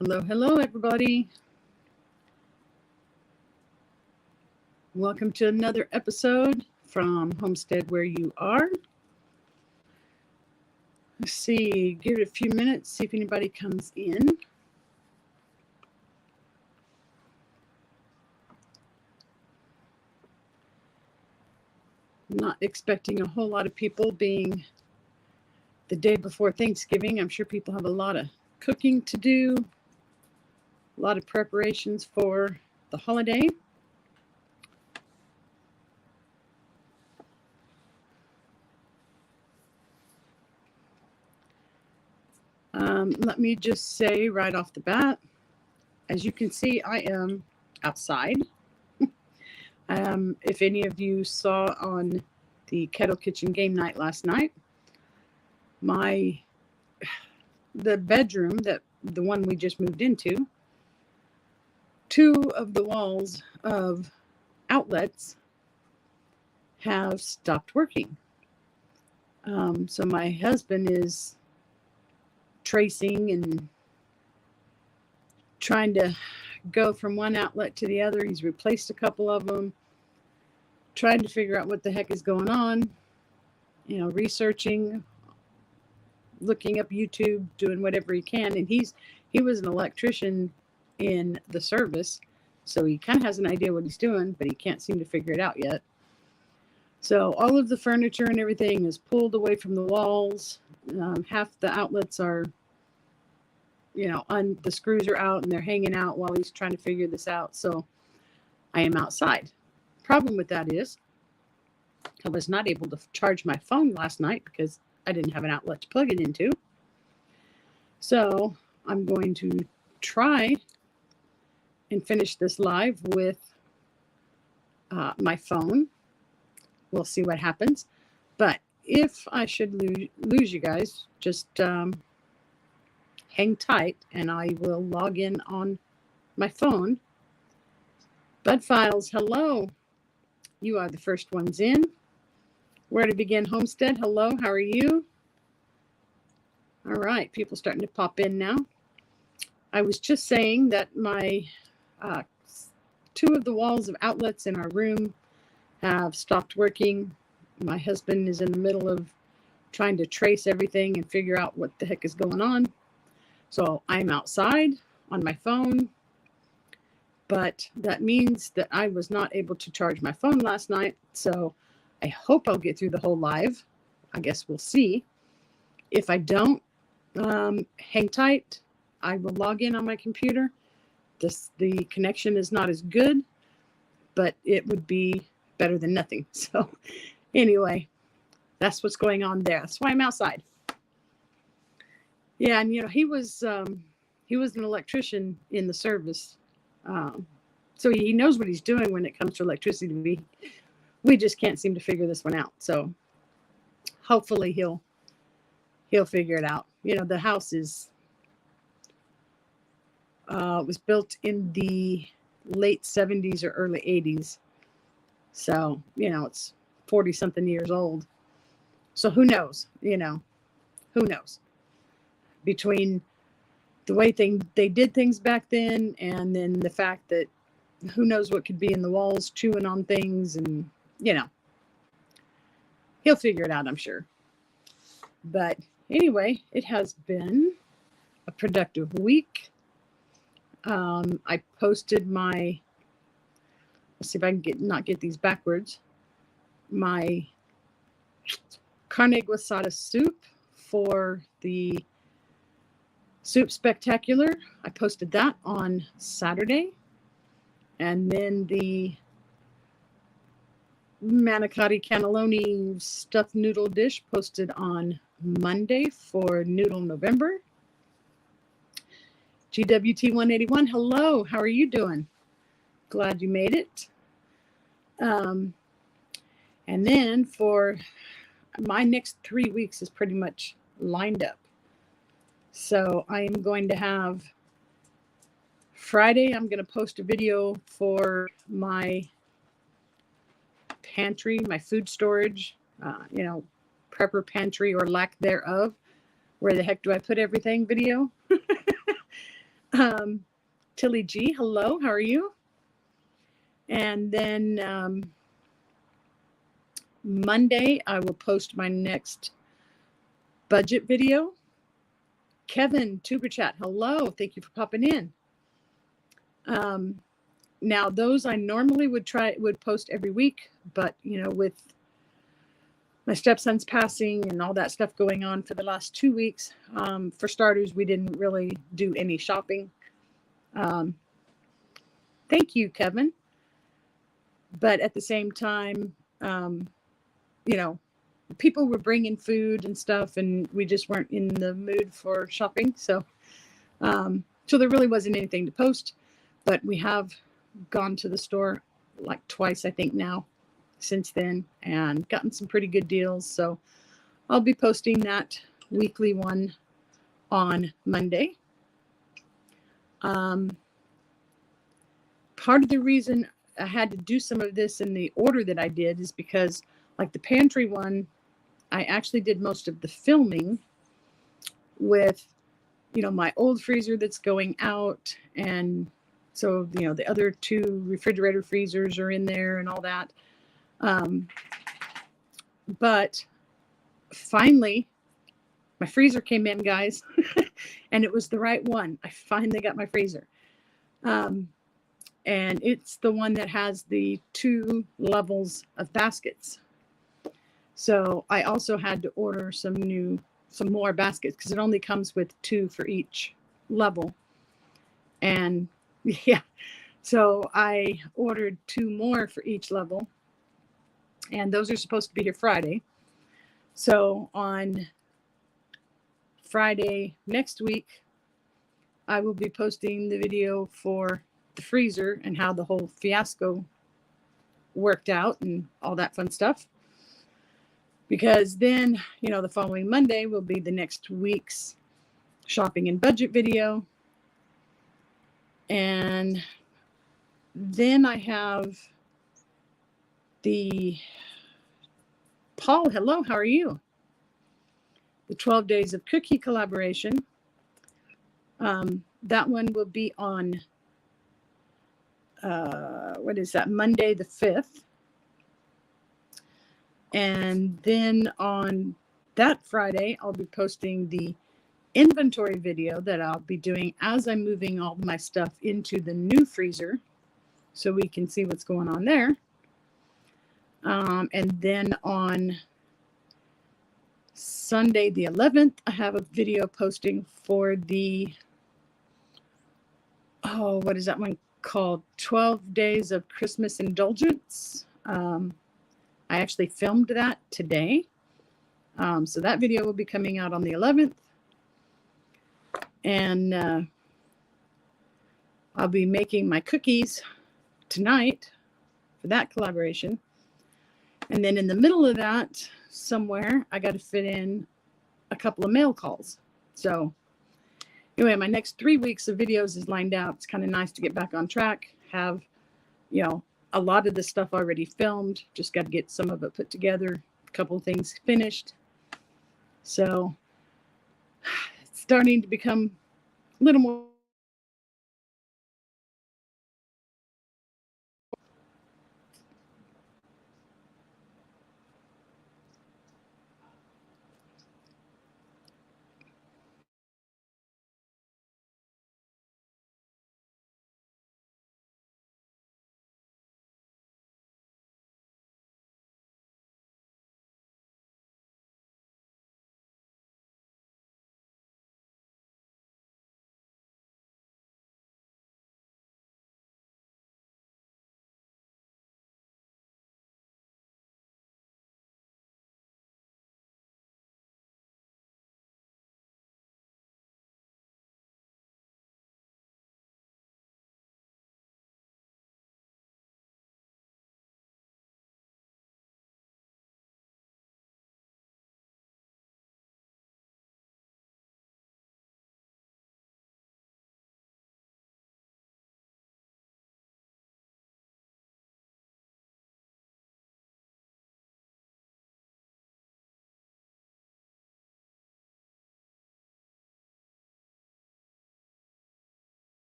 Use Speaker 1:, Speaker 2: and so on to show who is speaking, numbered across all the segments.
Speaker 1: Hello, hello, everybody. Welcome to another episode from Homestead Where You Are. Let's see, give it a few minutes, see if anybody comes in. Not expecting a whole lot of people, being the day before Thanksgiving. I'm sure people have a lot of cooking to do, a lot of preparations for the holiday. Let me just say right off the bat, as you can see, I am outside. If any of you saw on the Kettle Kitchen game night last night, the bedroom, the one we just moved into, two of the walls of outlets have stopped working. So my husband is tracing and trying to go from one outlet to the other. He's replaced a couple of them, trying to figure out what the heck is going on, researching, looking up YouTube, doing whatever he can. And he was an electrician in the service, so he kind of has an idea what he's doing, but he can't seem to figure it out yet. So all of the furniture and everything is pulled away from the walls. Half the outlets are, the screws are out and they're hanging out while he's trying to figure this out. So I am outside. Problem with that is I was not able to charge my phone last night because I didn't have an outlet to plug it into. So I'm going to try and finish this live with my phone. We'll see what happens. But if I should lose you guys, just hang tight and I will log in on my phone. Bud Files, hello. You are the first ones in. Where to begin Homestead? Hello, how are you? All right, people starting to pop in now. I was just saying that my two of the walls of outlets in our room have stopped working. My husband is in the middle of trying to trace everything and figure out what the heck is going on. So I'm outside on my phone, but that means that I was not able to charge my phone last night. So I hope I'll get through the whole live. I guess we'll see. If I don't, hang tight. I will log in on my computer. The connection is not as good, but it would be better than nothing. So anyway, that's what's going on there. That's why I'm outside. Yeah, and he was an electrician in the service, so he knows what he's doing when it comes to electricity. We just can't seem to figure this one out. So hopefully he'll figure it out. The house was built in the late 70s or early 80s. So, it's 40 something years old. So who knows, who knows? Between the way they did things back then and then the fact that who knows what could be in the walls chewing on things, and, he'll figure it out, I'm sure. But anyway, it has been a productive week. I posted let's see if I can not get these backwards, my carne guisada soup for the Soup Spectacular. I posted that on Saturday. And then the manicotti cannelloni stuffed noodle dish posted on Monday for Noodle November. GWT 181, hello, how are you doing? Glad you made it. And then for my next 3 weeks is pretty much lined up. So I am going to have Friday, I'm going to post a video for my pantry, my food storage, prepper pantry or lack thereof. Where the heck do I put everything video? Tilly G, hello, how are you? And then Monday, I will post my next budget video. Kevin, Tuber Chat, hello, thank you for popping in. Now, those I normally would post every week, but with my stepson's passing and all that stuff going on for the last 2 weeks, for starters, we didn't really do any shopping. Thank you, Kevin. But at the same time, people were bringing food and stuff, and we just weren't in the mood for shopping. So there really wasn't anything to post, but we have gone to the store like twice, I think now, since then, and gotten some pretty good deals. So I'll be posting that weekly one on Monday. Part of the reason I had to do some of this in the order that I did is because, like the pantry one, I actually did most of the filming with, my old freezer that's going out. And so, the other 2 refrigerator freezers are in there and all that. But finally, my freezer came in, guys, and it was the right one. I finally got my freezer. And it's the one that has the 2 levels of baskets. So I also had to order some more baskets because it only comes with 2 for each level. And yeah, so I ordered 2 more for each level, and those are supposed to be here Friday. So on Friday next week, I will be posting the video for the freezer and how the whole fiasco worked out and all that fun stuff. Because then, the following Monday will be the next week's shopping and budget video. And then I have the Paul, hello, how are you? The 12 Days of Cookie collaboration. That one will be on, Monday the 5th. And then on that Friday, I'll be posting the inventory video that I'll be doing as I'm moving all my stuff into the new freezer, so we can see what's going on there. And then on Sunday the 11th, I have a video posting for the, what is that one called? 12 Days of Christmas Indulgence. I actually filmed that today. So that video will be coming out on the 11th. And I'll be making my cookies tonight for that collaboration. And then in the middle of that, somewhere, I got to fit in a couple of mail calls. So anyway, my next 3 weeks of videos is lined out. It's kind of nice to get back on track, have, a lot of the stuff already filmed, just got to get some of it put together, a couple of things finished. So it's starting to become a little more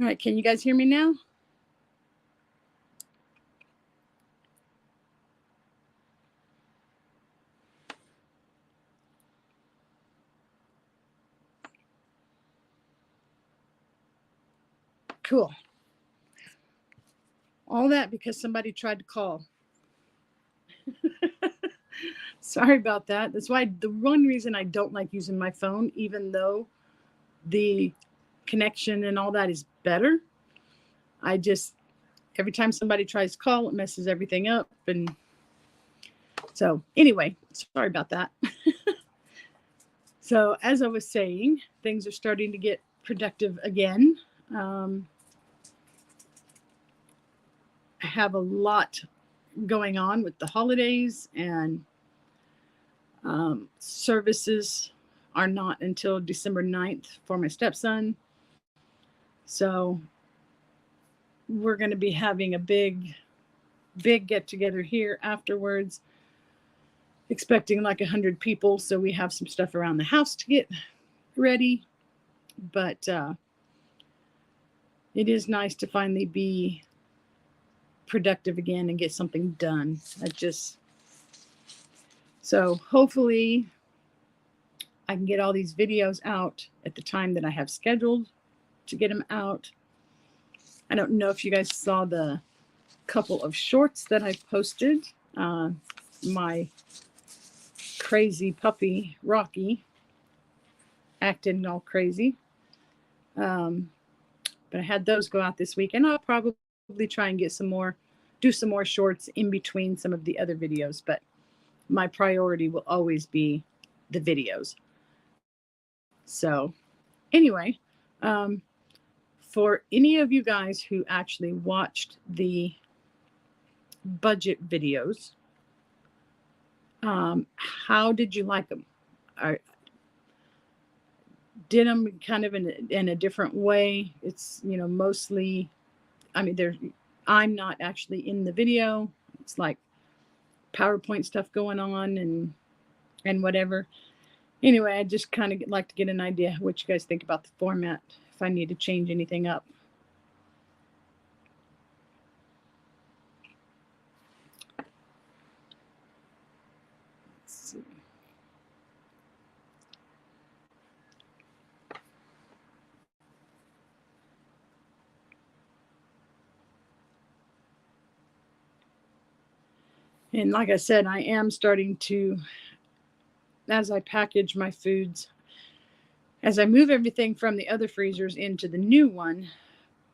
Speaker 1: All right, can you guys hear me now? Cool. All that because somebody tried to call. Sorry about that. That's why the one reason I don't like using my phone, even though the connection and all that is better, I just, every time somebody tries to call, it messes everything up. And so anyway, sorry about that. So as I was saying, things are starting to get productive again. I have a lot going on with the holidays, and services are not until December 9th for my stepson. So we're going to be having a big get together here afterwards, expecting like 100 people. So we have some stuff around the house to get ready, but it is nice to finally be productive again and get something done. So hopefully I can get all these videos out at the time that I have scheduled to get them out. I don't know if you guys saw the couple of shorts that I posted. My crazy puppy, Rocky, acting all crazy. But I had those go out this week, and I'll probably try and get do some more shorts in between some of the other videos, but my priority will always be the videos. So anyway, for any of you guys who actually watched the budget videos, how did you like them? I did them kind of in a different way. It's, mostly, I mean, I'm not actually in the video. It's like PowerPoint stuff going on and whatever. Anyway, I just kind of like to get an idea what you guys think about the format, if I need to change anything up. Let's see. And like I said, I am starting to, as I package my foods, as I move everything from the other freezers into the new one,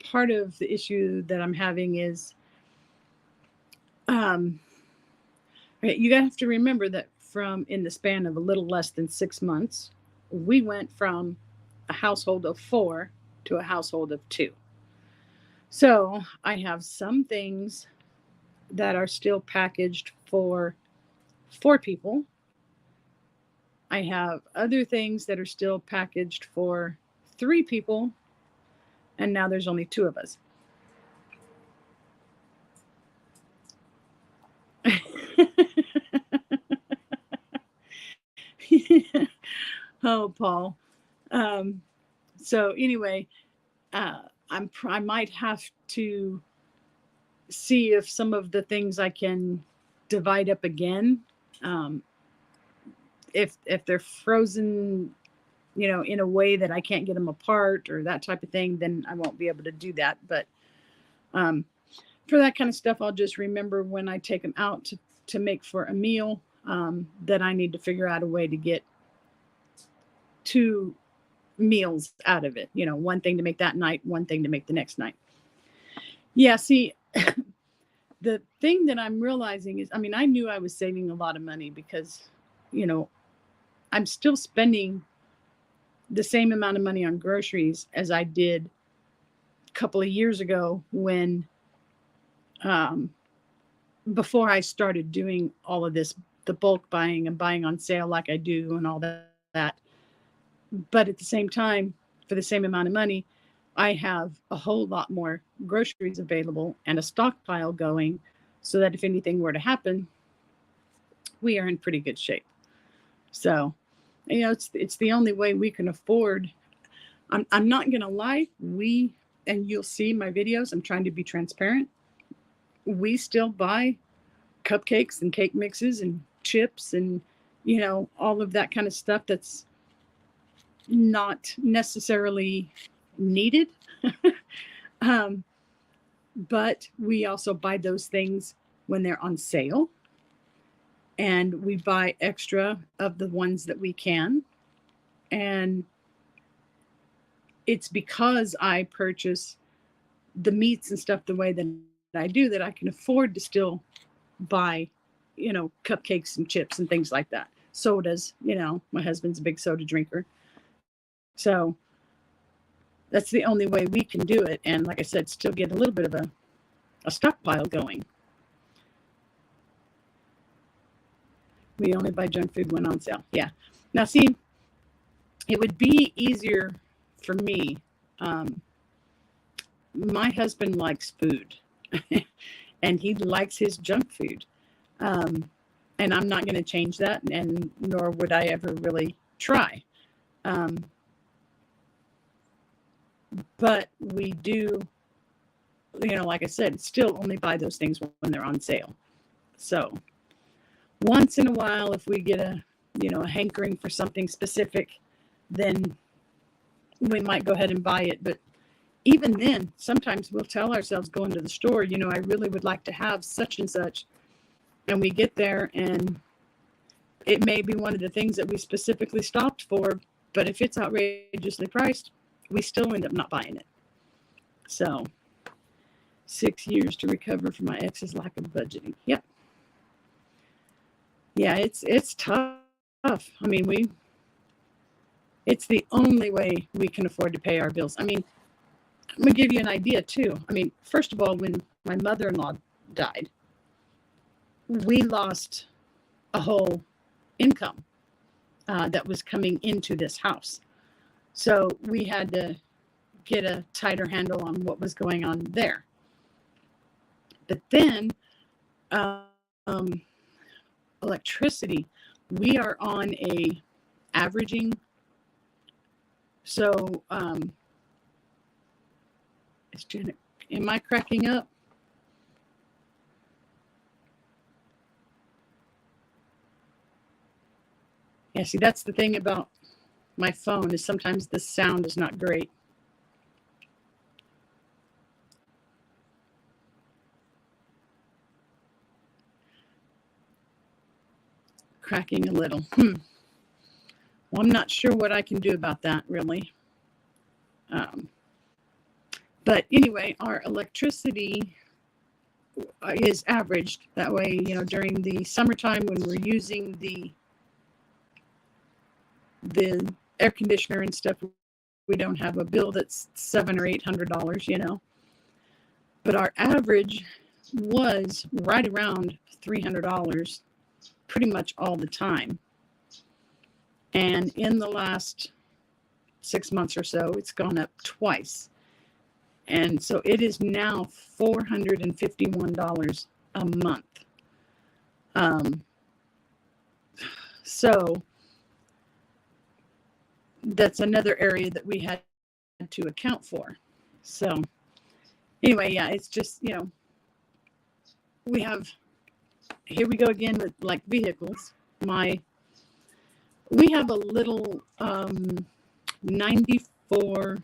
Speaker 1: part of the issue that I'm having is, you have to remember that in the span of a little less than 6 months, we went from a household of 4 to a household of 2. So I have some things that are still packaged for 4 people. I have other things that are still packaged for 3 people, and now there's only 2 of us. Oh, Paul. So anyway, I might have to see if some of the things I can divide up again. If they're frozen, in a way that I can't get them apart or that type of thing, then I won't be able to do that. But for that kind of stuff, I'll just remember when I take them out to make for a meal, that I need to figure out a way to get 2 meals out of it. One thing to make that night, one thing to make the next night. Yeah, see, the thing that I'm realizing is, I knew I was saving a lot of money because, I'm still spending the same amount of money on groceries as I did a couple of years ago when, before I started doing all of this, the bulk buying and buying on sale like I do and all that. But at the same time, for the same amount of money, I have a whole lot more groceries available and a stockpile going so that if anything were to happen, we are in pretty good shape. So, it's the only way we can afford. I'm not going to lie. We and you'll see my videos, I'm trying to be transparent. We still buy cupcakes and cake mixes and chips and, all of that kind of stuff that's not necessarily needed. um, but we also buy those things when they're on sale. And we buy extra of the ones that we can. And it's because I purchase the meats and stuff the way that I do that I can afford to still buy, cupcakes and chips and things like that. Sodas, my husband's a big soda drinker. So that's the only way we can do it. And like I said, still get a little bit of a stockpile going. We only buy junk food when on sale. Yeah. Now, see, it would be easier for me. My husband likes food and he likes his junk food. And I'm not going to change that, and nor would I ever really try. But we do, like I said, still only buy those things when they're on sale. So once in a while, if we get a hankering for something specific, then we might go ahead and buy it. But even then, sometimes we'll tell ourselves going to the store, I really would like to have such and such. And we get there and it may be one of the things that we specifically stopped for, but if it's outrageously priced, we still end up not buying it. So 6 years to recover from my ex's lack of budgeting. Yep. Yeah, it's tough. I mean, it's the only way we can afford to pay our bills. I mean, I'm going to give you an idea too. I mean, first of all, when my mother-in-law died, we lost a whole income that was coming into this house. So we had to get a tighter handle on what was going on there. But then electricity, we are on a averaging. So is Janet, am I cracking up? Yeah, see, that's the thing about my phone is sometimes the sound is not great. Cracking a little. Well, I'm not sure what I can do about that, really. But anyway, our electricity is averaged that way, during the summertime when we're using the air conditioner and stuff, we don't have a bill that's $700 or $800, But our average was right around $300 pretty much all the time. And in the last 6 months or so, it's gone up twice. And so it is now $451 a month. So that's another area that we had to account for. So anyway, yeah, it's just, we have, here we go again with like vehicles. We have a little 94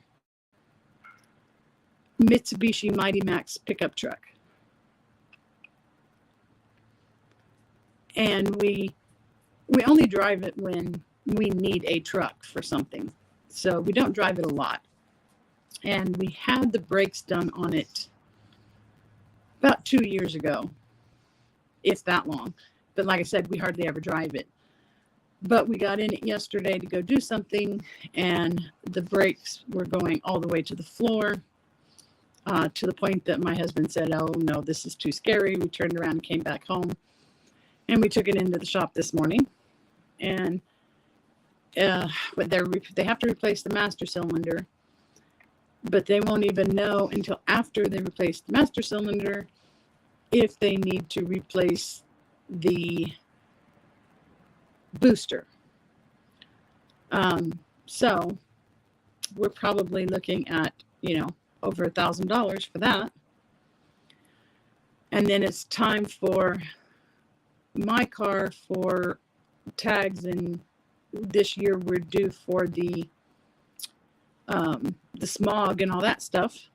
Speaker 1: Mitsubishi Mighty Max pickup truck. And we only drive it when we need a truck for something. So we don't drive it a lot. And we had the brakes done on it about 2 years ago, if that long. But like I said, we hardly ever drive it. But we got in it yesterday to go do something, and the brakes were going all the way to the floor, to the point that my husband said, "Oh no, this is too scary." We turned around and came back home, and we took it into the shop this morning. And but they have to replace the master cylinder, but they won't even know until after they replace the master cylinder if they need to replace the booster. So we're probably looking at, over $1,000 for that. And then it's time for my car for tags, and this year we're due for the smog and all that stuff,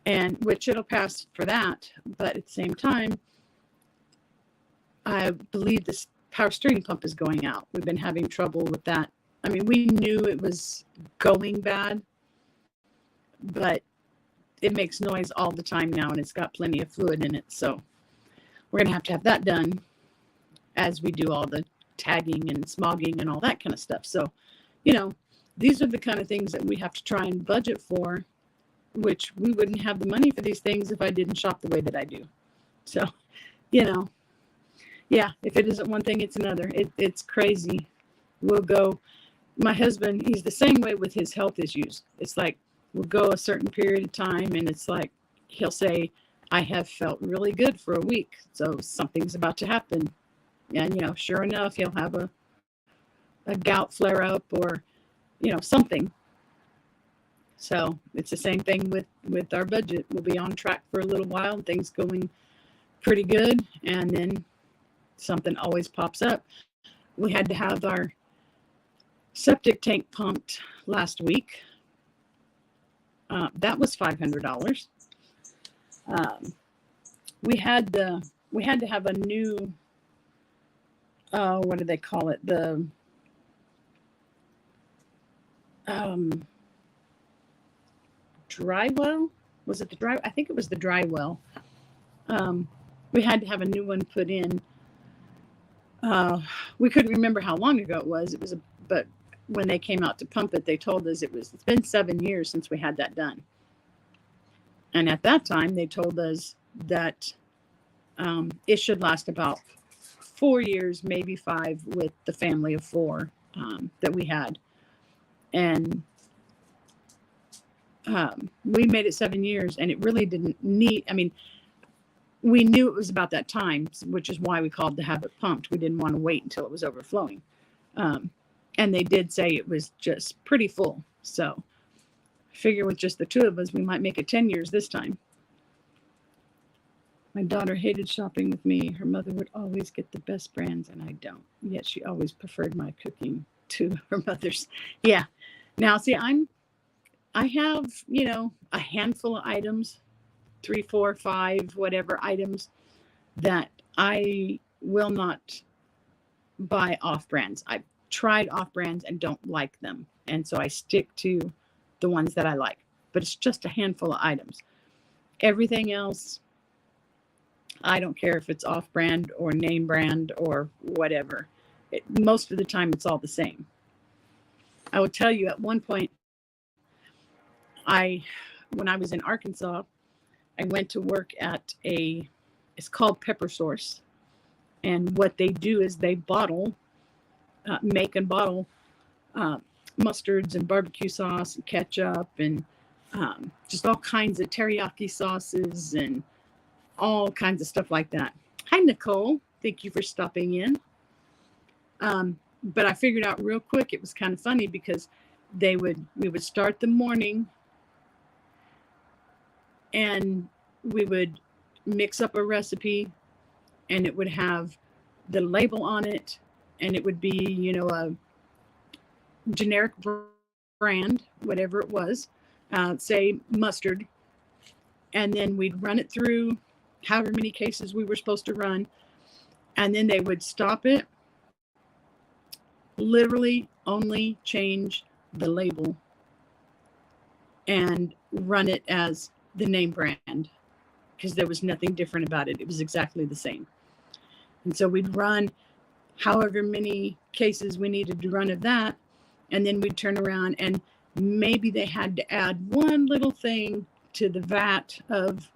Speaker 1: and which it'll pass for that. But at the same time, I believe this power steering pump is going out. We've been having trouble with that. I mean, we knew it was going bad, but it makes noise all the time now, and it's got plenty of fluid in it. So we're going to have that done as we do all the tagging and smogging and all that kind of stuff. So, you know, these are the kind of things that we have to try and budget for, which we wouldn't have the money for these things if I didn't shop the way that I do. So, you know, yeah, if it isn't one thing, it's another. It's crazy. We'll go, my husband, he's the same way with his health issues. It's like, we'll go a certain period of time, and it's like, he'll say, I have felt really good for a week, so something's about to happen. And, you know, sure enough, he'll have a gout flare up, or, you know, something. So it's the same thing with our budget. We'll be on track for a little while, things going pretty good, and then something always pops up. We had to have our septic tank pumped last week. That was $500. We had to have a new, what do they call it? The dry well? Was it the dry? I think it was the dry well. We had to have a new one put in. We couldn't remember how long ago it was. But when they came out to pump it, they told us it's been 7 years since we had that done. And at that time, they told us that it should last about 4 years, maybe 5, with the family of 4 that we had. And we made it 7 years, and it really didn't need, I mean, we knew it was about that time, which is why we called to have it pumped. We didn't want to wait until it was overflowing. And they did say it was just pretty full. So I figure with just the 2 of us, we might make it 10 years this time. My daughter hated shopping with me. Her mother would always get the best brands, and I don't. Yet she always preferred my cooking to her mother's. Yeah. Now, see, I have, you know, a handful of items, 3, 4, 5, whatever items that I will not buy off brands. I've tried off brands and don't like them. And so I stick to the ones that I like, but it's just a handful of items. Everything else, I don't care if it's off brand or name brand or whatever. Most of the time it's all the same. I will tell you, at one point, when I was in Arkansas, I went to work at it's called Pepper Source. And what they do is they make and bottle mustards and barbecue sauce and ketchup and just all kinds of teriyaki sauces and all kinds of stuff like that. Hi, Nicole. Thank you for stopping in. But I figured out real quick, it was kind of funny because we would start the morning and we would mix up a recipe, and it would have the label on it, and it would be, you know, a generic brand, whatever it was, say mustard. And then we'd run it through however many cases we were supposed to run. And then they would stop it, literally only change the label and run it as the name brand, because there was nothing different about it. It was exactly the same. And so we'd run however many cases we needed to run of that. And then we'd turn around, and maybe they had to add one little thing to the vat of,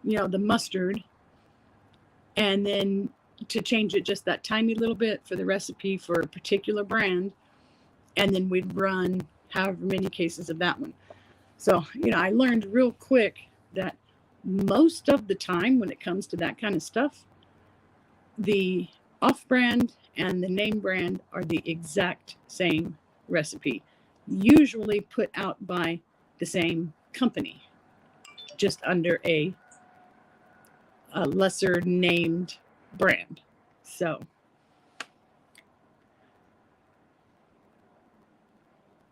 Speaker 1: you know, the mustard, and then to change it just that tiny little bit for the recipe for a particular brand. And then we'd run however many cases of that one. So, you know, I learned real quick that most of the time when it comes to that kind of stuff, the off-brand and the name brand are the exact same recipe, usually put out by the same company. just under a lesser named brand. So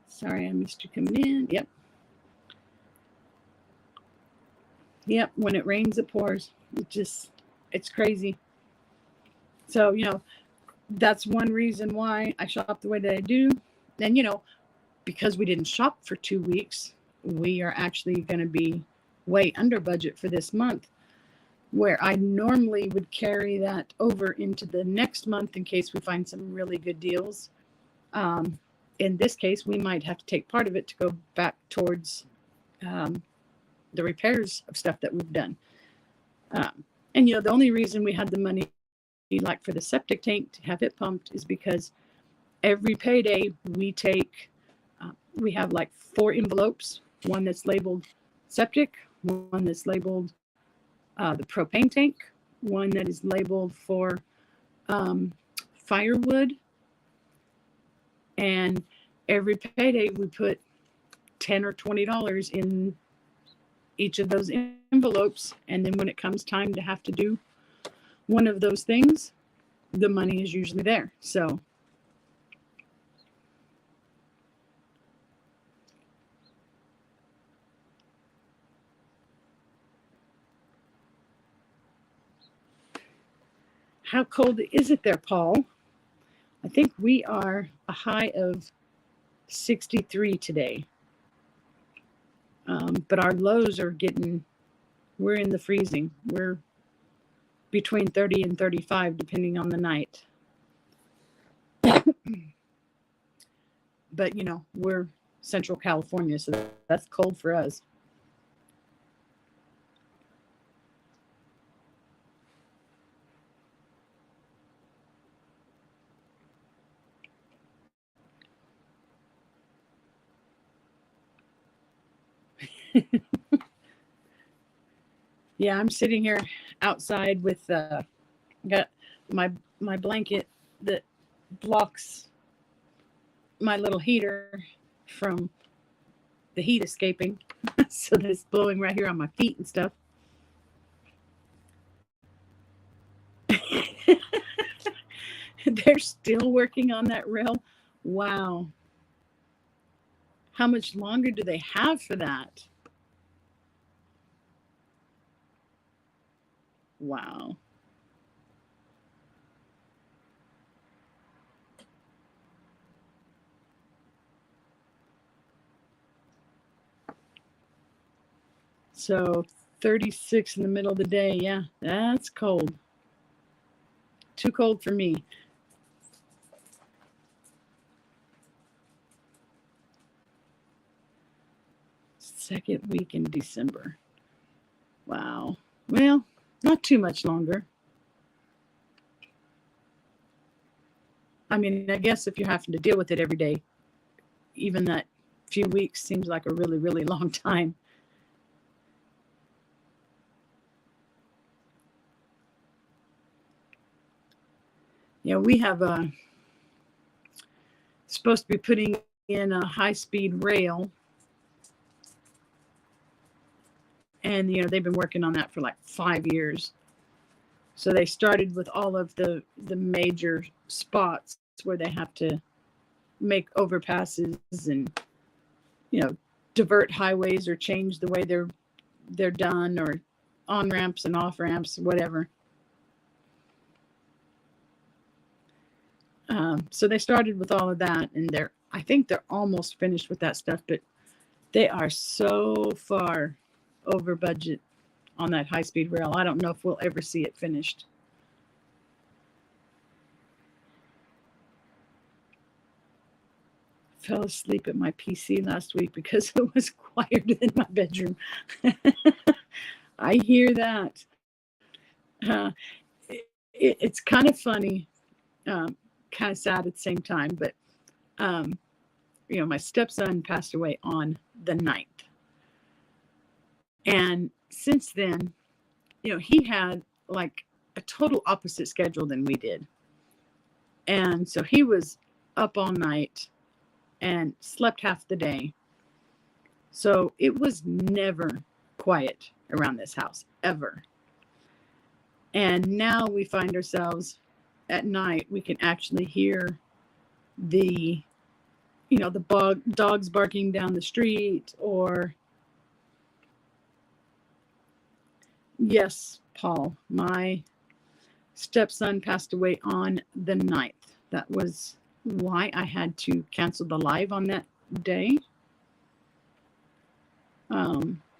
Speaker 1: sorry, I missed you coming in. Yep, when it rains, it pours. It's crazy. So, that's one reason why I shop the way that I do. And, because we didn't shop for 2 weeks, we are actually going to be way under budget for this month, where I normally would carry that over into the next month in case we find some really good deals. In this case, we might have to take part of it to go back towards the repairs of stuff that we've done. And the only reason we had the money like for the septic tank to have it pumped is because every payday we have like 4 envelopes, one that's labeled septic, one that's labeled the propane tank, one that is labeled for firewood, and every payday we put $10 or $20 in each of those envelopes, and then when it comes time to have to do one of those things, the money is usually there. So how cold is it there, Paul? I think we are a high of 63 today. But our lows are we're in the freezing. We're between 30 and 35, depending on the night. But, we're Central California, so that's cold for us. Yeah, I'm sitting here outside with got my blanket that blocks my little heater from the heat escaping, so that it's blowing right here on my feet and stuff. They're still working on that rail. Wow. How much longer do they have for that? Wow. So 36 in the middle of the day. Yeah, that's cold. Too cold for me. Second week in December. Wow. Well, not too much longer. I mean, I guess if you're having to deal with it every day, even that few weeks seems like a really, really long time. Yeah, we have supposed to be putting in a high-speed rail, and they've been working on that for like 5 years. So they started with all of the major spots where they have to make overpasses and divert highways or change the way they're done, or on ramps and off ramps, whatever. So they started with all of that, and I think they're almost finished with that stuff, but they are so far over budget on that high-speed rail. I don't know if we'll ever see it finished. Fell asleep at my PC last week because it was quieter than my bedroom. I hear that. It's kind of funny, kind of sad at the same time, but my stepson passed away on the 9th. And since then, he had like a total opposite schedule than we did. And so he was up all night and slept half the day. So it was never quiet around this house ever. And now we find ourselves at night, we can actually hear the, the dogs barking down the street, or yes, Paul, my stepson passed away on the 9th. That was why I had to cancel the live on that day.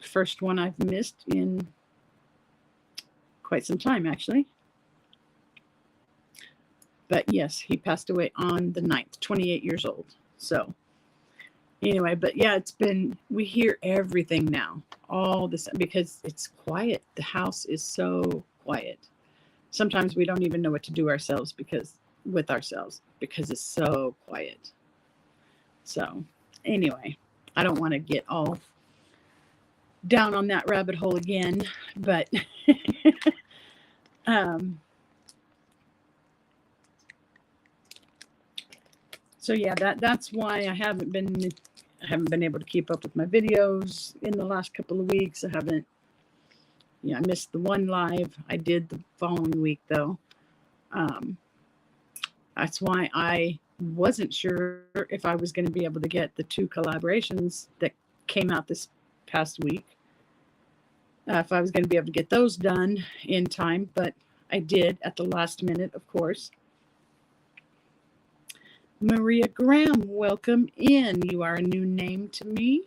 Speaker 1: First one I've missed in quite some time, actually. But yes, he passed away on the 9th, 28 years old. So anyway, but yeah, we hear everything now, all this, because it's quiet. The house is so quiet. Sometimes we don't even know what to do with ourselves because it's so quiet. So anyway, I don't want to get all down on that rabbit hole again, but so yeah, that's why I haven't been able to keep up with my videos in the last couple of weeks. I missed the one live I did the following week, though. That's why I wasn't sure if I was going to be able to get the 2 collaborations that came out this past week. If I was going to be able to get those done in time, but I did at the last minute, of course. Maria Graham, welcome in. You are a new name to me.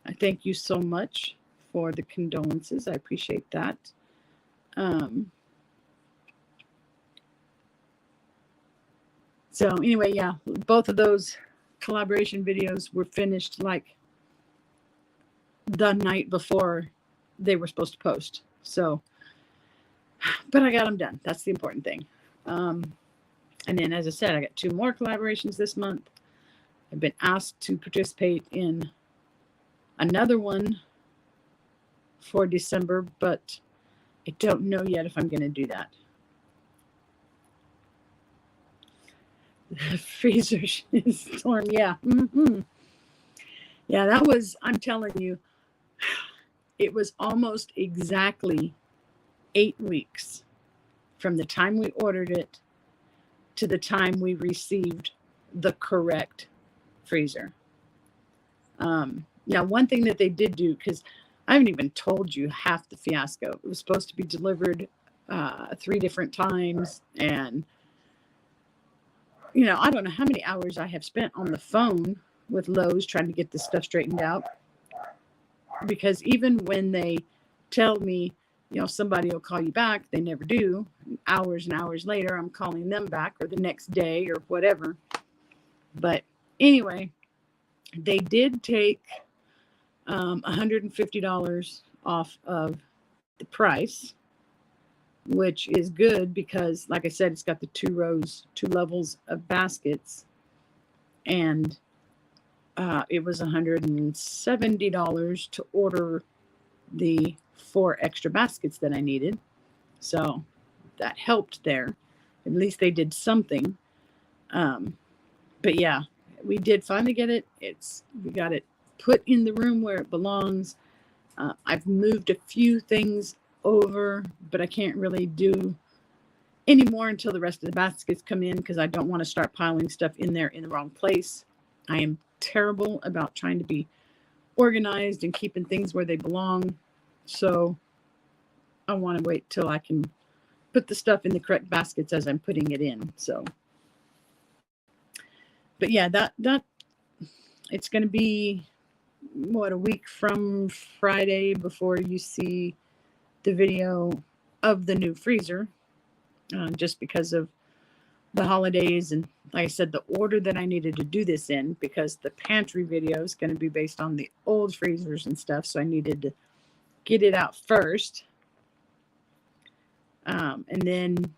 Speaker 1: I thank you so much for the condolences. I appreciate that. So anyway, yeah, both of those collaboration videos were finished like the night before they were supposed to post. So, but I got them done. That's the important thing. And then, as I said, I got 2 more collaborations this month. I've been asked to participate in another one for December, but I don't know yet if I'm going to do that. The freezer storm, yeah. Yeah, that was, I'm telling you, it was almost exactly 8 weeks from the time we ordered it to the time we received the correct freezer. Now, one thing that they did do, because I haven't even told you half the fiasco. It was supposed to be delivered 3 different times, and I don't know how many hours I have spent on the phone with Lowe's trying to get this stuff straightened out. Because even when they tell me, somebody will call you back, they never do. Hours and hours later, I'm calling them back, or the next day, or whatever. But anyway, they did take $150 off of the price, which is good because, like I said, it's got the 2 levels of baskets, and it was $170 to order the 4 extra baskets that I needed. So that helped there. At least they did something. But yeah, we did finally get it. We got it put in the room where it belongs. I've moved a few things over, but I can't really do any more until the rest of the baskets come in, because I don't want to start piling stuff in there in the wrong place. I am terrible about trying to be organized and keeping things where they belong. So I want to wait till I can put the stuff in the correct baskets as I'm putting it in. So, but yeah, that it's going to be a week from Friday before you see the video of the new freezer, just because of the holidays. And like I said, the order that I needed to do this in, because the pantry video is going to be based on the old freezers and stuff. So I needed to get it out first. And then,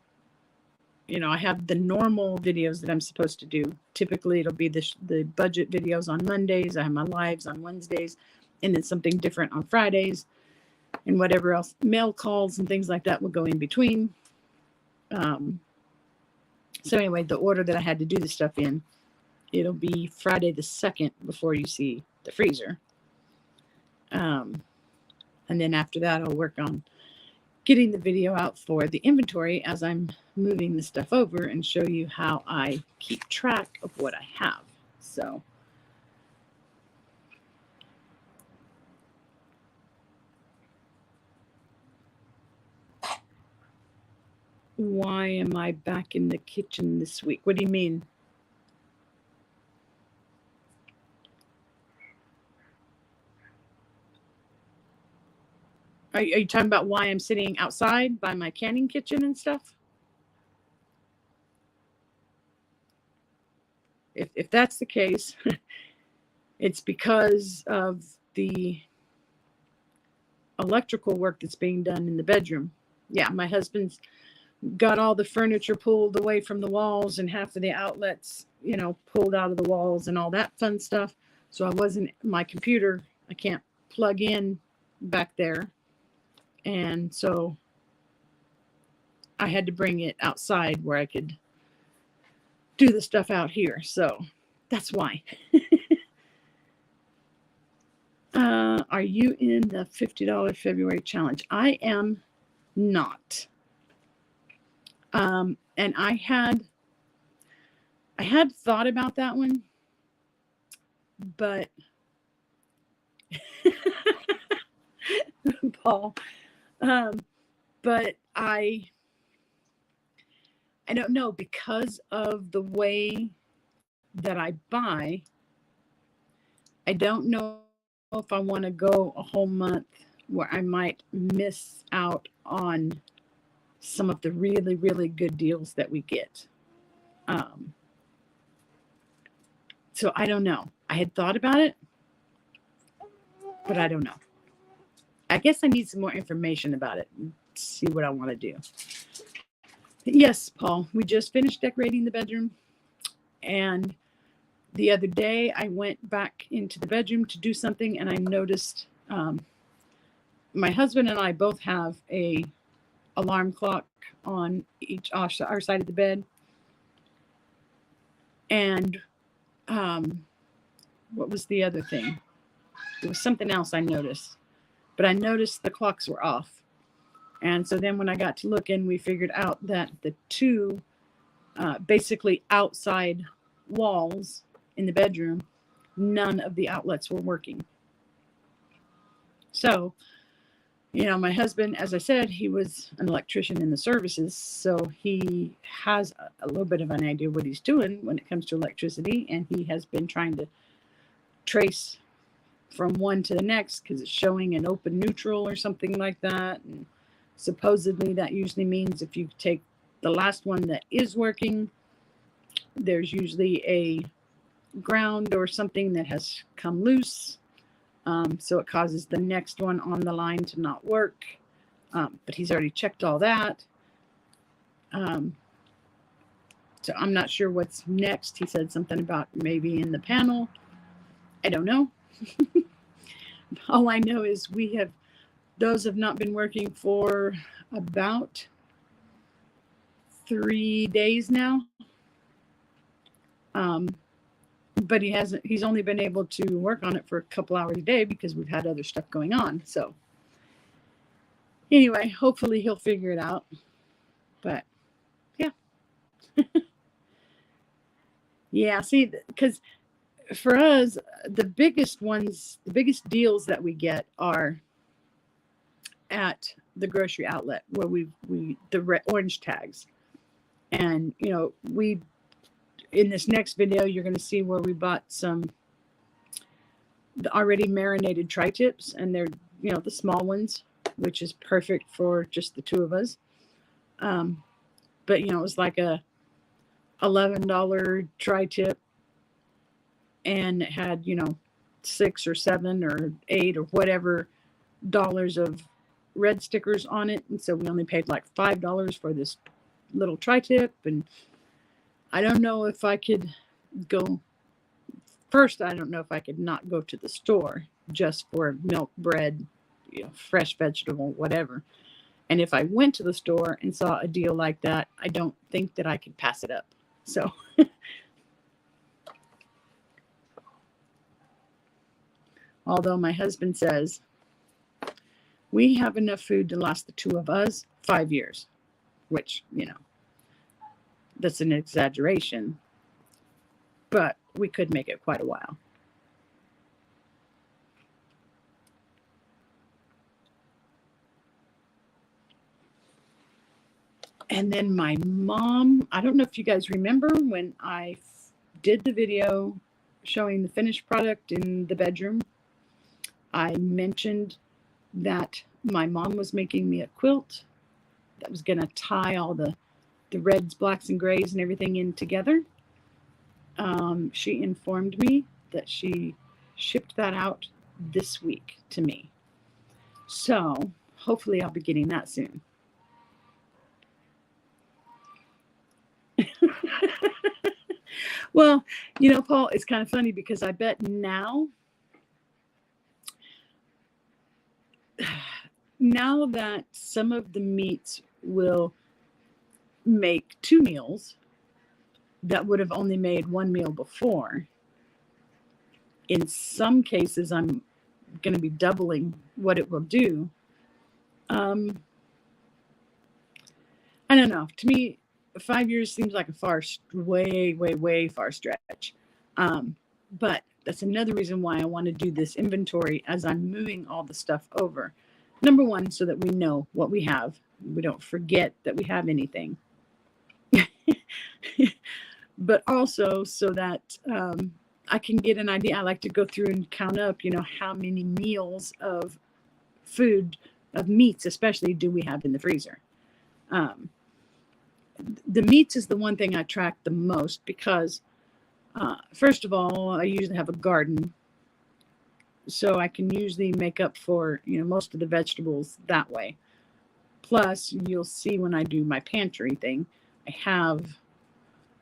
Speaker 1: I have the normal videos that I'm supposed to do. Typically, it'll be the budget videos on Mondays. I have my lives on Wednesdays, and then something different on Fridays, and whatever else, mail calls and things like that will go in between. So anyway, the order that I had to do the stuff in, it'll be Friday the 2nd before you see the freezer. And then after that, I'll work on getting the video out for the inventory as I'm moving the stuff over and show you how I keep track of what I have. So why am I back in the kitchen this week? What do you mean? Are you talking about why I'm sitting outside by my canning kitchen and stuff? If that's the case, it's because of the electrical work that's being done in the bedroom. Yeah, my husband's got all the furniture pulled away from the walls and half of the outlets, pulled out of the walls and all that fun stuff. So my computer, I can't plug in back there. And so I had to bring it outside where I could do the stuff out here. So that's why. Are you in the $50 February challenge? I am not. And I had thought about that one, but Paul, but I don't know, because of the way that I buy. I don't know if I want to go a whole month where I might miss out on some of the really, really good deals that we get. So I don't know. I had thought about it, but I don't know. I guess I need some more information about it and see what I want to do. Yes, Paul, we just finished decorating the bedroom, and the other day I went back into the bedroom to do something, and I noticed my husband and I both have a alarm clock on our side of the bed. And what was the other thing? There was something else I noticed, but I noticed the clocks were off. And so then when I got to looking, we figured out that the two basically outside walls in the bedroom, none of the outlets were working. So, my husband, as I said, he was an electrician in the services, so he has a little bit of an idea what he's doing when it comes to electricity, and he has been trying to trace from one to the next because it's showing an open neutral or something like that. And supposedly that usually means if you take the last one that is working, there's usually a ground or something that has come loose. So it causes the next one on the line to not work. But he's already checked all that. So I'm not sure what's next. He said something about maybe in the panel. I don't know. All I know is those have not been working for about 3 days now. But he's only been able to work on it for a couple hours a day because we've had other stuff going on. So anyway, hopefully he'll figure it out. But yeah. Yeah, see, because for us, the biggest deals that we get are at the grocery outlet where the orange tags. And, in this next video, you're going to see where we bought the already marinated tri-tips, and they're, the small ones, which is perfect for just the two of us. But, it was like a $11 tri-tip, and it had, 6 or 7 or 8 or whatever dollars of red stickers on it. And so we only paid like $5 for this little tri-tip. And I don't know if I could go first. I don't know if I could not go to the store just for milk, bread, fresh vegetable, whatever. And if I went to the store and saw a deal like that, I don't think that I could pass it up. So although my husband says We have enough food to last the two of us 5 years, which, that's an exaggeration, but we could make it quite a while. And then my mom, I don't know if you guys remember when I did the video showing the finished product in the bedroom, I mentioned that my mom was making me a quilt that was going to tie all the reds, blacks, and grays and everything in together. She informed me that she shipped that out this week to me. So hopefully I'll be getting that soon. Well, Paul, it's kind of funny because I bet now that some of the meats will make 2 meals that would have only made 1 meal before, in some cases I'm going to be doubling what it will do. I don't know. To me, 5 years seems like a way far stretch. But that's another reason why I want to do this inventory as I'm moving all the stuff over. Number one, so that we know what we have. We don't forget that we have anything. But also so that I can get an idea. I like to go through and count up, how many meals of food, of meats especially, do we have in the freezer. The meats is the one thing I track the most because, first of all, I usually have a garden. So I can usually make up for, most of the vegetables that way. Plus, you'll see when I do my pantry thing, I have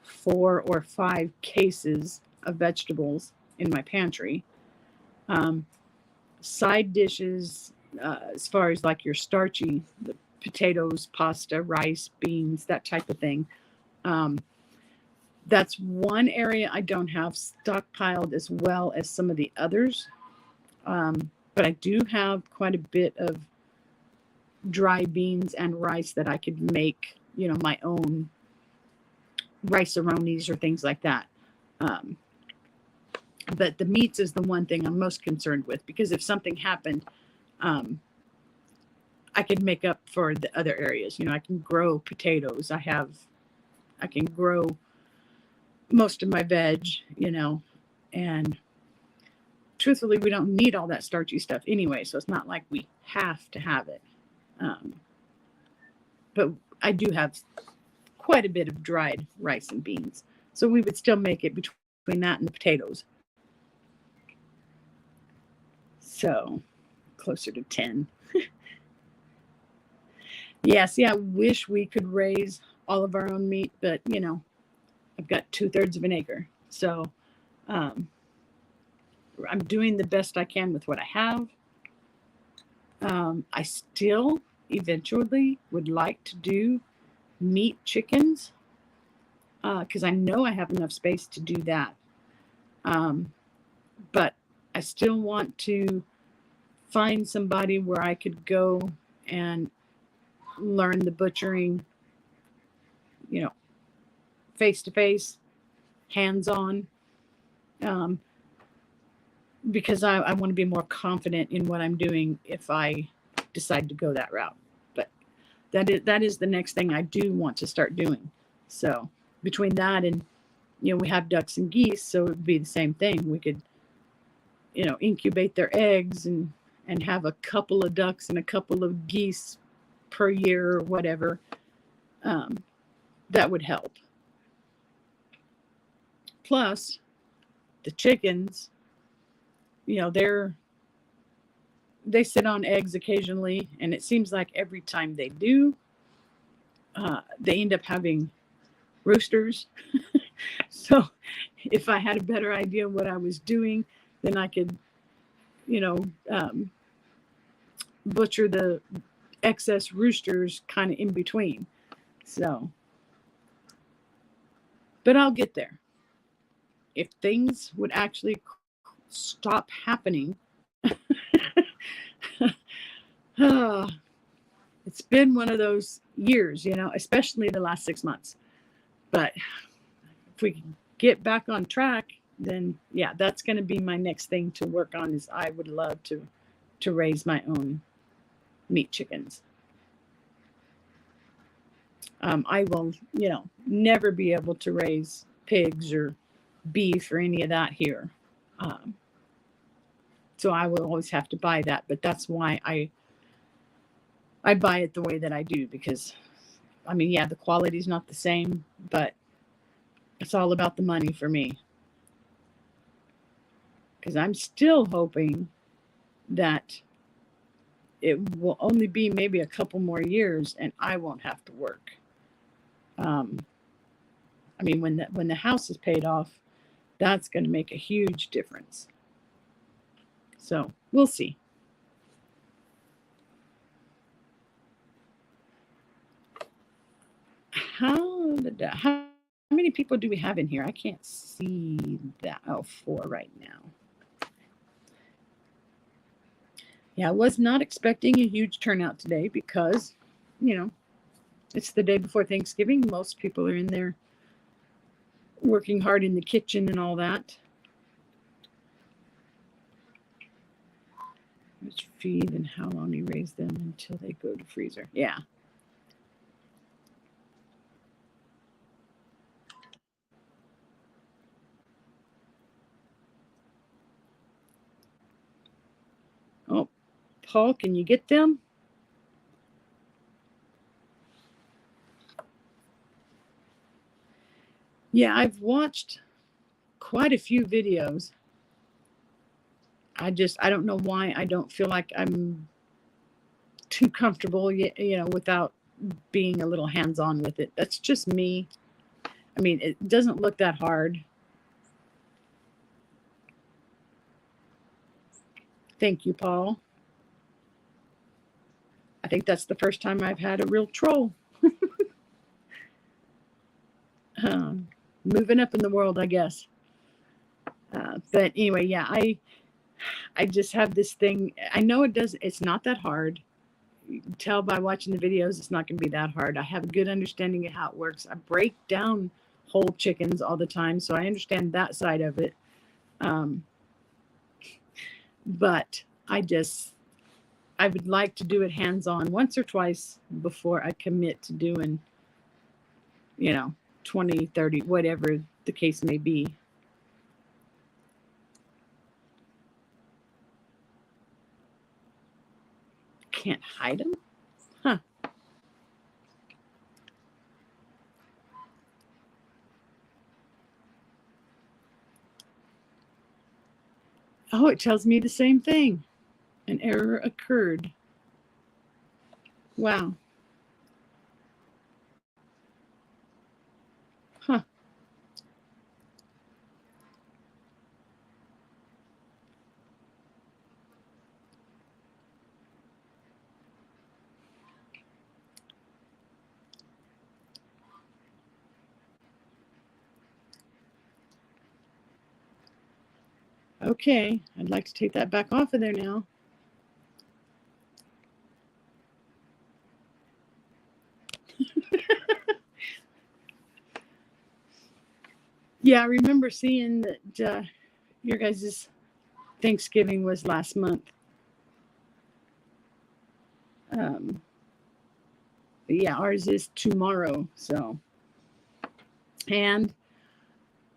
Speaker 1: 4 or 5 cases of vegetables in my pantry. Side dishes, as far as like your starchy, the potatoes, pasta, rice, beans, that type of thing. That's one area I don't have stockpiled as well as some of the others. But I do have quite a bit of dry beans and rice that I could make, my own rice-a-ronies or things like that. But the meats is the one thing I'm most concerned with, because if something happened, I could make up for the other areas. I can grow potatoes. I can grow most of my veg, and truthfully, we don't need all that starchy stuff anyway, so it's not like we have to have it. But I do have quite a bit of dried rice and beans, so we would still make it between that and the potatoes. So closer to 10. Yes, I wish we could raise all of our own meat, but I've got 2/3 of an acre, so I'm doing the best I can with what I have. I still eventually would like to do meat chickens, because I know I have enough space to do that. But I still want to find somebody where I could go and learn the butchering, face to face, hands on. Because I want to be more confident in what I'm doing if I decide to go that route. But that is the next thing I do want to start doing. So between that and, we have ducks and geese, so it would be the same thing. We could, incubate their eggs and have a couple of ducks and a couple of geese per year or whatever. That would help. Plus, the chickens, they sit on eggs occasionally, and it seems like every time they do, they end up having roosters. So if I had a better idea of what I was doing, then I could, butcher the excess roosters kind of in between. So, but I'll get there. If things would actually stop happening, It's been one of those years, especially the last 6 months. But if we can get back on track, then yeah, that's going to be my next thing to work on. Is I would love to raise my own meat chickens. I will, never be able to raise pigs or beef or any of that here. So I will always have to buy that. But that's why I buy it the way that I do, because, yeah, the quality's not the same, but it's all about the money for me. Because I'm still hoping that it will only be maybe a couple more years and I won't have to work. When the house is paid off, that's going to make a huge difference. So we'll see. How many people do we have in here? I can't see that. Oh, 4 right now. Yeah, I was not expecting a huge turnout today because, it's the day before Thanksgiving. Most people are in there working hard in the kitchen and all that. Which feed and how long you raise them until they go to freezer. Yeah. Oh, Paul, can you get them? Yeah, I've watched quite a few videos. I don't know why I don't feel like I'm too comfortable, without being a little hands-on with it. That's just me. It doesn't look that hard. Thank you, Paul. I think that's the first time I've had a real troll. Moving up in the world, I guess. But anyway, yeah, I just have this thing. I know it's not that hard. You can tell by watching the videos, it's not going to be that hard. I have a good understanding of how it works. I break down whole chickens all the time, so I understand that side of it. But I would like to do it hands-on once or twice before I commit to doing, 20, 30, whatever the case may be. Can't hide them? Huh. Oh, it tells me the same thing. An error occurred. Wow. Huh. Okay, I'd like to take that back off of there now. Yeah, I remember seeing that your guys' Thanksgiving was last month. Yeah, ours is tomorrow. So, and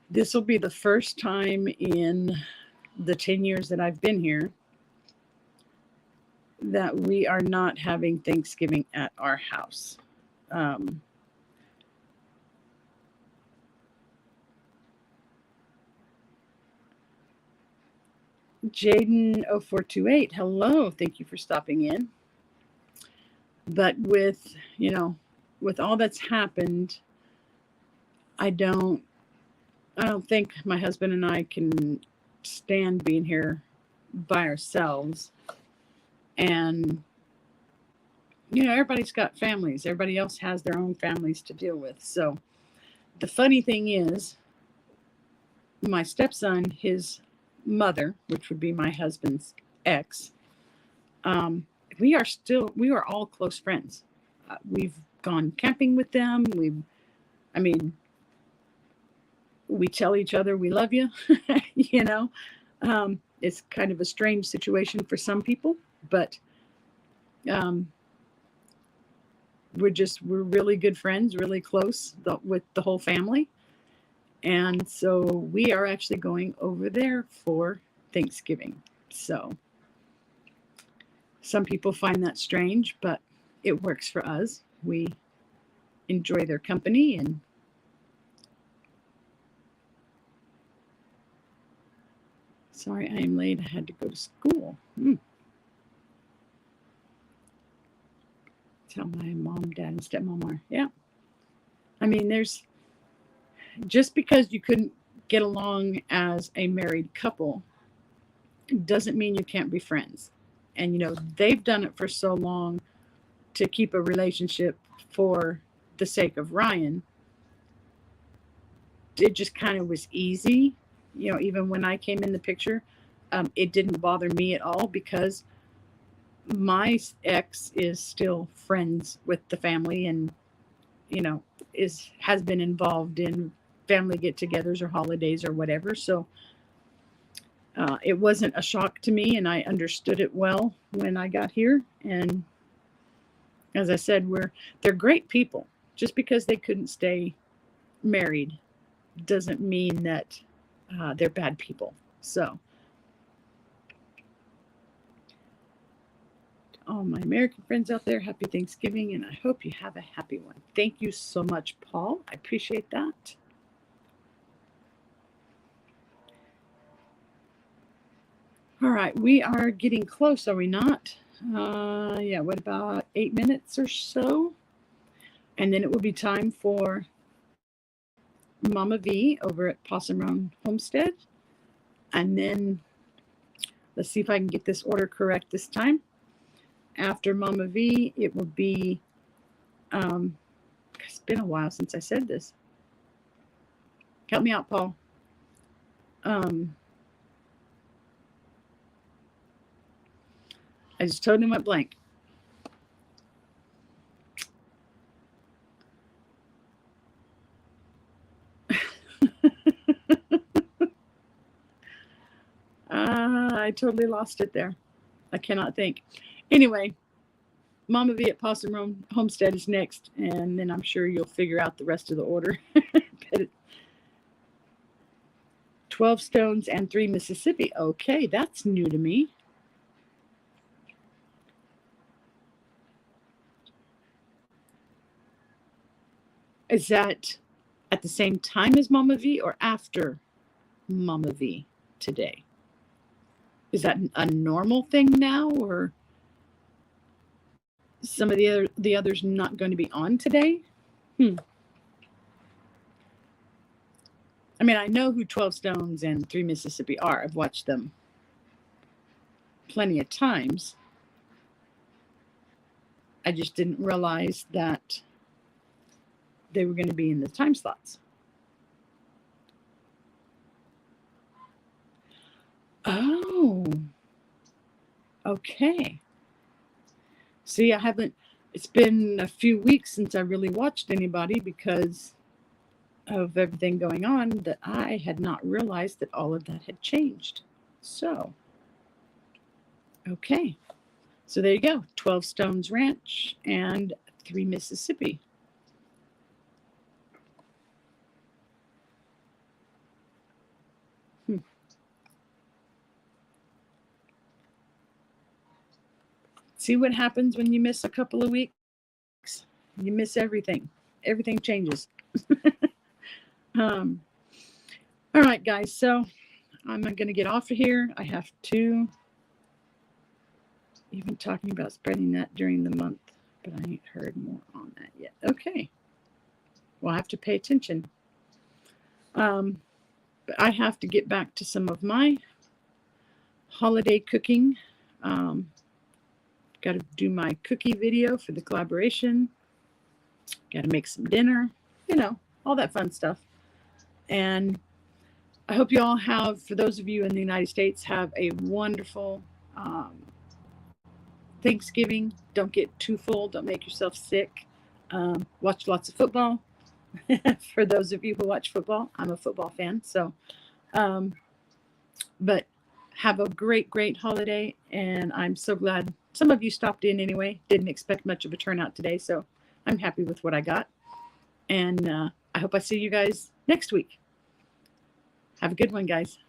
Speaker 1: this will be the first time in the 10 years that I've been here that we are not having Thanksgiving at our house. Jaden-0428, hello. Thank you for stopping in. But with all that's happened, I don't think my husband and I can stand being here by ourselves. And, everybody's got families. Everybody else has their own families to deal with. So the funny thing is, my stepson, his mother, which would be my husband's ex, we are all close friends. We've gone camping with them. I mean, we tell each other we love you. You know, it's kind of a strange situation for some people, but um, we're really good friends, really close with the whole family. And so we are actually going over there for Thanksgiving. So some people find that strange, but it works for us. We enjoy their company. And sorry, I am late. I had to go to school. Tell my mom, dad, and stepmom are. Yeah. I mean, just because you couldn't get along as a married couple doesn't mean you can't be friends. And, they've done it for so long to keep a relationship for the sake of Ryan. It just kind of was easy. Even when I came in the picture, it didn't bother me at all because my ex is still friends with the family and, has been involved in family get-togethers or holidays or whatever. So it wasn't a shock to me, and I understood it well when I got here. And as I said, they're great people. Just because they couldn't stay married doesn't mean that they're bad people. So, all my American friends out there, happy Thanksgiving, and I hope you have a happy one. Thank you so much, Paul. I appreciate that. All right, we are getting close, are we not? Yeah, what about 8 minutes or so? And then it will be time for Mama V over at Homestead. And then let's see if I can get this order correct this time. After Mama V, it will be, it's been a while since I said this. Help me out, Paul. I just totally went blank. I totally lost it there. I cannot think. Anyway, Mama V at Homestead is next, and then I'm sure you'll figure out the rest of the order. 12 Stones and 3 Mississippi. Okay, that's new to me. Is that at the same time as Mama V or after Mama V today? Is that a normal thing now, or some of the others not going to be on today? I mean, I know who 12 Stones and 3 Mississippi are. I've watched them plenty of times. I just didn't realize that they were going to be in the time slots. Oh, okay. See, it's been a few weeks since I really watched anybody because of everything going on that I had not realized that all of that had changed. So, okay. So there you go. 12 Stones Ranch and 3 Mississippi. See what happens when you miss a couple of weeks? You miss everything. Everything changes. All right, guys. So I'm going to get off of here. I have to. Even talking about spreading that during the month, but I ain't heard more on that yet. Okay. Well, I have to pay attention. But I have to get back to some of my holiday cooking. Got to do my cookie video for the collaboration. Got to make some dinner, all that fun stuff. And I hope you all have, for those of you in the United States, have a wonderful Thanksgiving. Don't get too full. Don't make yourself sick. Watch lots of football. For those of you who watch football, I'm a football fan. So, but have a great holiday. And I'm so glad some of you stopped in anyway. Didn't expect much of a turnout today. So I'm happy with what I got. And I hope I see you guys next week. Have a good one, guys.